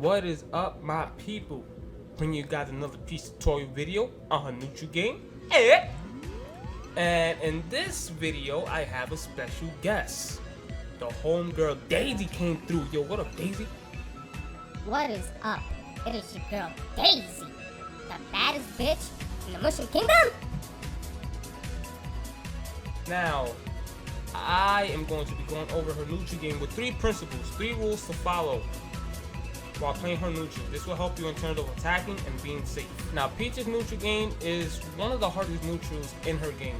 What is up, my people? Bring you guys another piece tutorial video on her neutral game. And in this video, I have a special guest. The homegirl Daisy came through. Yo, what up, Daisy? What is up? It is your girl Daisy, the baddest bitch in the Mushroom Kingdom. Now, I am going to be going over her neutral game with 3 principles, 3 rules to follow while playing her neutral. This will help you in terms of attacking and being safe. Now, Peach's neutral game is one of the hardest neutrals in her game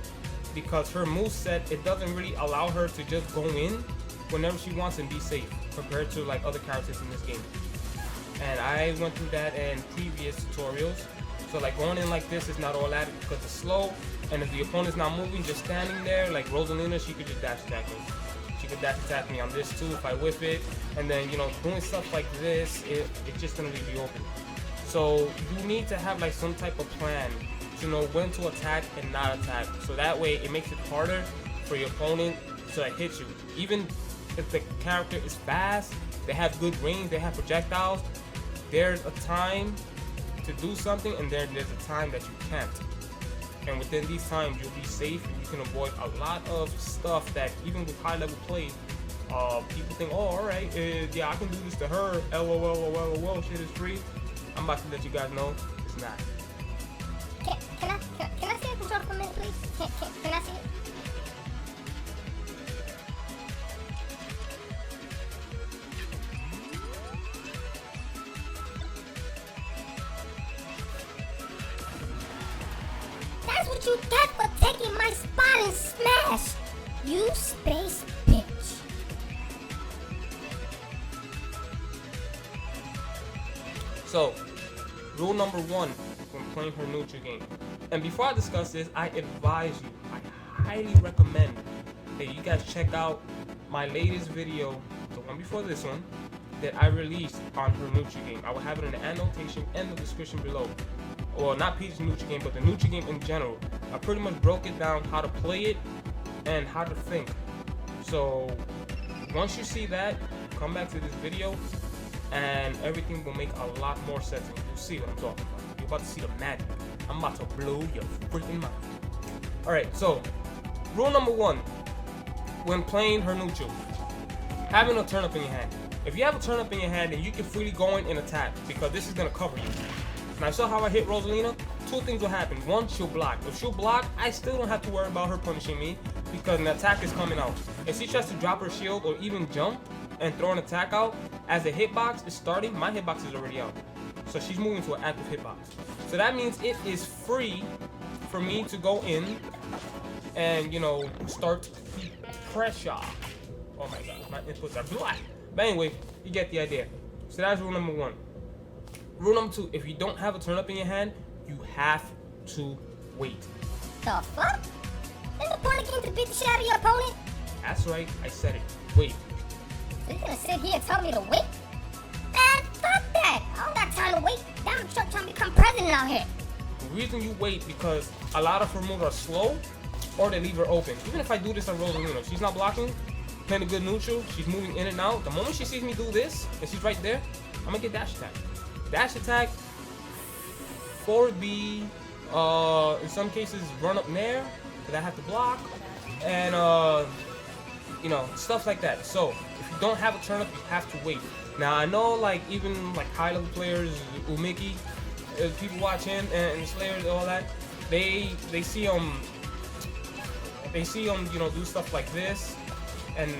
because her moveset, it doesn't really allow her to just go in whenever she wants and be safe compared to like other characters in this game. And I went through that in previous tutorials. So like going in like this is not all that because it's slow, and if the opponent's not moving, just standing there, like Rosalina, she could just dash attack me. She could dash attack me on this too if I whip it, and then doing stuff like this, it's just gonna leave you open. So you need to have like some type of plan to know when to attack and not attack. So that way it makes it harder for your opponent to hit you. Even if the character is fast, they have good range, they have projectiles, there's a time to do something and there's a time that you can't. And within these times you'll be safe and you can avoid a lot of stuff that even with high level play, people think, oh alright, yeah, I can do this to her, lol, shit is free. I'm about to let you guys know it's not. Can I see the controller for a minute, please? Can I see it? That's what you get for taking my spot and smash, you space bitch. So, rule number 1 when playing her neutral game. And before I discuss this, I advise you, I highly recommend that you guys check out my latest video, the one before this one, that I released on her neutral game. I will have it in the annotation and the description below. Well, not Peach's neutral game, but the neutral game in general. I pretty much broke it down how to play it and how to think. So once you see that, come back to this video and everything will make a lot more sense and you'll see what I'm talking about. You're about to see the magic. I'm about to blow your freaking mind. Alright, so rule number 1 when playing her neutral, having a turn up in your hand. If you have a turn up in your hand, then you can freely go in and attack because this is gonna cover you. Now, I saw how I hit Rosalina. 2 things will happen. 1, she'll block. If she'll block, I still don't have to worry about her punishing me because an attack is coming out. If she tries to drop her shield or even jump and throw an attack out, as the hitbox is starting, my hitbox is already out. So she's moving to an active hitbox. So that means it is free for me to go in and, start the pressure. Oh my god, my inputs are black. But anyway, you get the idea. So that's rule number 1. Rule number 2, if you don't have a turn up in your hand, you have to wait. The fuck? Isn't the point of the game to beat the shit out of your opponent? That's right, I said it. Wait. So you're gonna sit here and tell me to wait? Man, fuck that! I don't got time to wait. Damn Trump trying to become president out here. The reason you wait because a lot of her moves are slow or they leave her open. Even if I do this on Rosalina, she's not blocking, playing a good neutral, she's moving in and out. The moment she sees me do this and she's right there, I'm gonna get dash attack. Dash attack, forward B, in some cases run up nair that I have to block, and stuff like that. So if you don't have a turn up, you have to wait. Now I know like even like high level players, Umiki, people watch him and Slayers and all that, they see him do stuff like this, and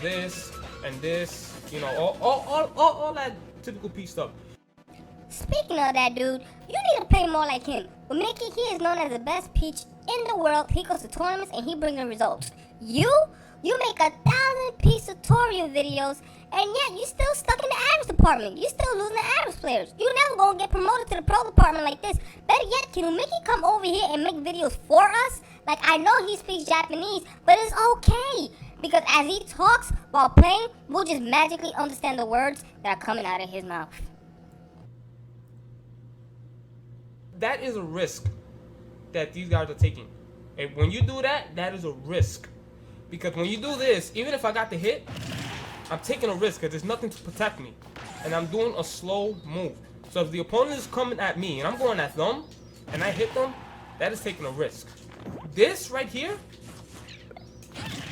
this and this, all that typical Peach stuff. Speaking of that dude, you need to play more like him. With Mickey, he is known as the best Peach in the world. He goes to tournaments and he brings the results. You make 1,000 Peach tutorial videos and yet you still stuck in the average department. You still losing the average players. You never gonna get promoted to the pro department like this. Better yet, can Mickey come over here and make videos for us? Like, I know he speaks Japanese, but it's okay. Because as he talks while playing, we'll just magically understand the words that are coming out of his mouth. That is a risk that these guys are taking. And when you do that, that is a risk. Because when you do this, even if I got the hit, I'm taking a risk because there's nothing to protect me. and I'm doing a slow move. So if the opponent is coming at me and I'm going at them and I hit them, that is taking a risk. This right here,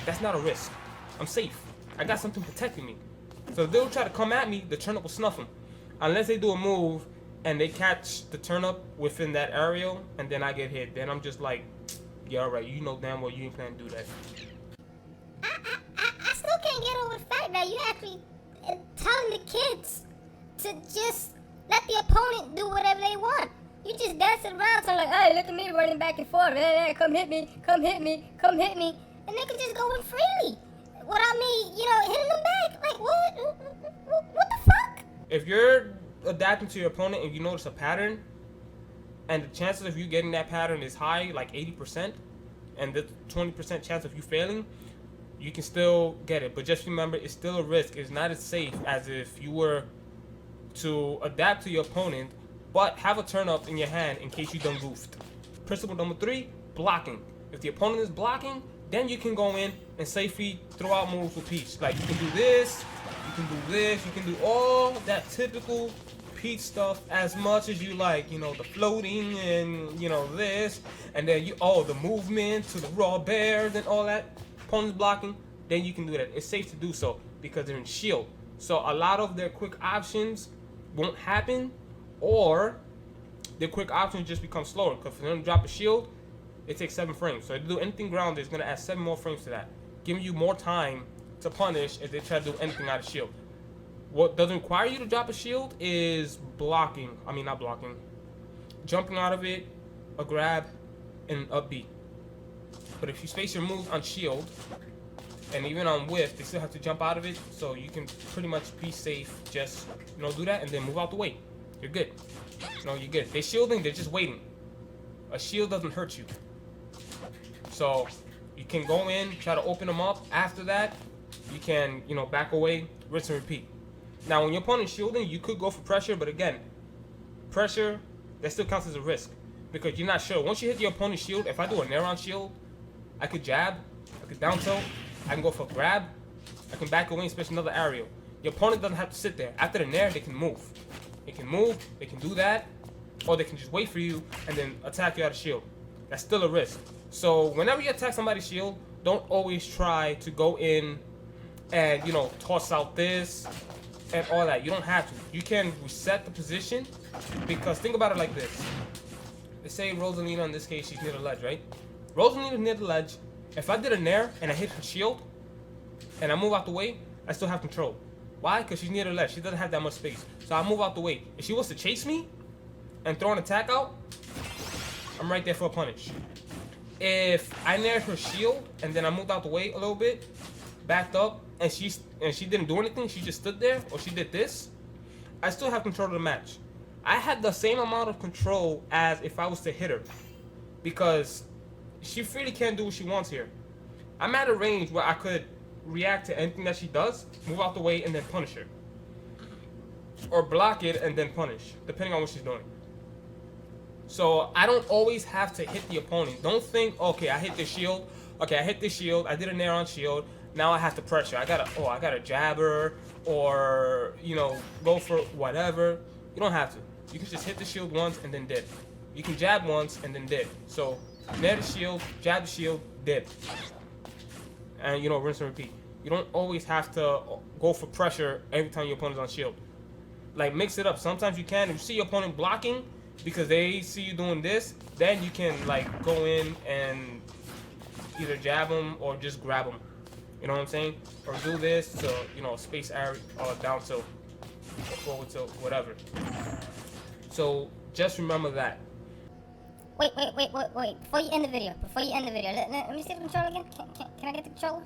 that's not a risk. I'm safe. I got something protecting me. So if they'll try to come at me, the turnip will snuff them. Unless they do a move and they catch the turnip within that area and then I get hit. Then I'm just like, yeah, alright, you know damn well you ain't planning to do that. I still can't get over the fact that you actually telling the kids to just let the opponent do whatever they want. You just dancing around, so like, hey, look at me running back and forth. Hey, come hit me, come hit me, come hit me. And they can just go in freely without me, hitting them back. Like, what the fuck? If you're adapting to your opponent and you notice a pattern, and the chances of you getting that pattern is high, like 80%, and the 20% chance of you failing, you can still get it. But just remember, it's still a risk. It's not as safe as if you were to adapt to your opponent, but have a turn up in your hand in case you done goofed. Principle number 3, blocking. If the opponent is blocking, then you can go in and safely throw out moves with Peach. Like, you can do this, you can do this, you can do all that typical Peach stuff as much as you like. The floating and, this. And then the movement to the raw bears and all that. Opponent's blocking, then you can do that. It's safe to do so because they're in shield. So a lot of their quick options won't happen, or their quick options just become slower. Because for them to drop a shield, it takes 7 frames. So if they do anything grounded, it's going to add 7 more frames to that, giving you more time to punish if they try to do anything out of shield. What doesn't require you to drop a shield is blocking. I mean, not blocking. Jumping out of it, a grab, and an up B. But if you space your moves on shield, and even on whiff, they still have to jump out of it. So you can pretty much be safe. Just, do that and then move out the way. You're good. You're good. They're shielding, they're just waiting. A shield doesn't hurt you. So you can go in, try to open them up. After that, you can, back away, rinse and repeat. Now, when your opponent's shielding, you could go for pressure, but again, pressure, that still counts as a risk because you're not sure. Once you hit your opponent's shield, if I do a nair on shield, I could jab, I could down tilt, I can go for a grab, I can back away and space another aerial. Your opponent doesn't have to sit there. After the nair, they can move. They can move, they can do that, or they can just wait for you and then attack you out of shield. That's still a risk. So whenever you attack somebody's shield, don't always try to go in and, toss out this and all that. You don't have to. You can reset the position because think about it like this. Let's say Rosalina, in this case, she's near the ledge, right? Rosalina's near the ledge. If I did a nair and I hit her shield and I move out the way, I still have control. Why? Because she's near the ledge. She doesn't have that much space. So I move out the way. If she wants to chase me and throw an attack out, I'm right there for a punish. If I naired her shield and then I moved out the way a little bit, backed up, and she didn't do anything, she just stood there, or she did this, I still have control of the match. I had the same amount of control as if I was to hit her, because she freely can't do what she wants here. I'm at a range where I could react to anything that she does, move out the way, and then punish her. Or block it and then punish, depending on what she's doing. So I don't always have to hit the opponent. Don't think, okay, I hit this shield. Okay, I hit this shield. I did a nair on shield. Now I have to pressure. I gotta jab her, or go for whatever. You don't have to. You can just hit the shield once and then dip. You can jab once and then dip. So nair the shield, jab the shield, dip. And rinse and repeat. You don't always have to go for pressure every time your opponent's on shield. Like, mix it up. Sometimes you can. If you see your opponent blocking because they see you doing this, then you can go in and either jab them or just grab them. You know what I'm saying? Or do this to space area or down tilt or forward tilt, whatever. So just remember that. Wait. Before you end the video, let me see the controller again. Can I get the controller?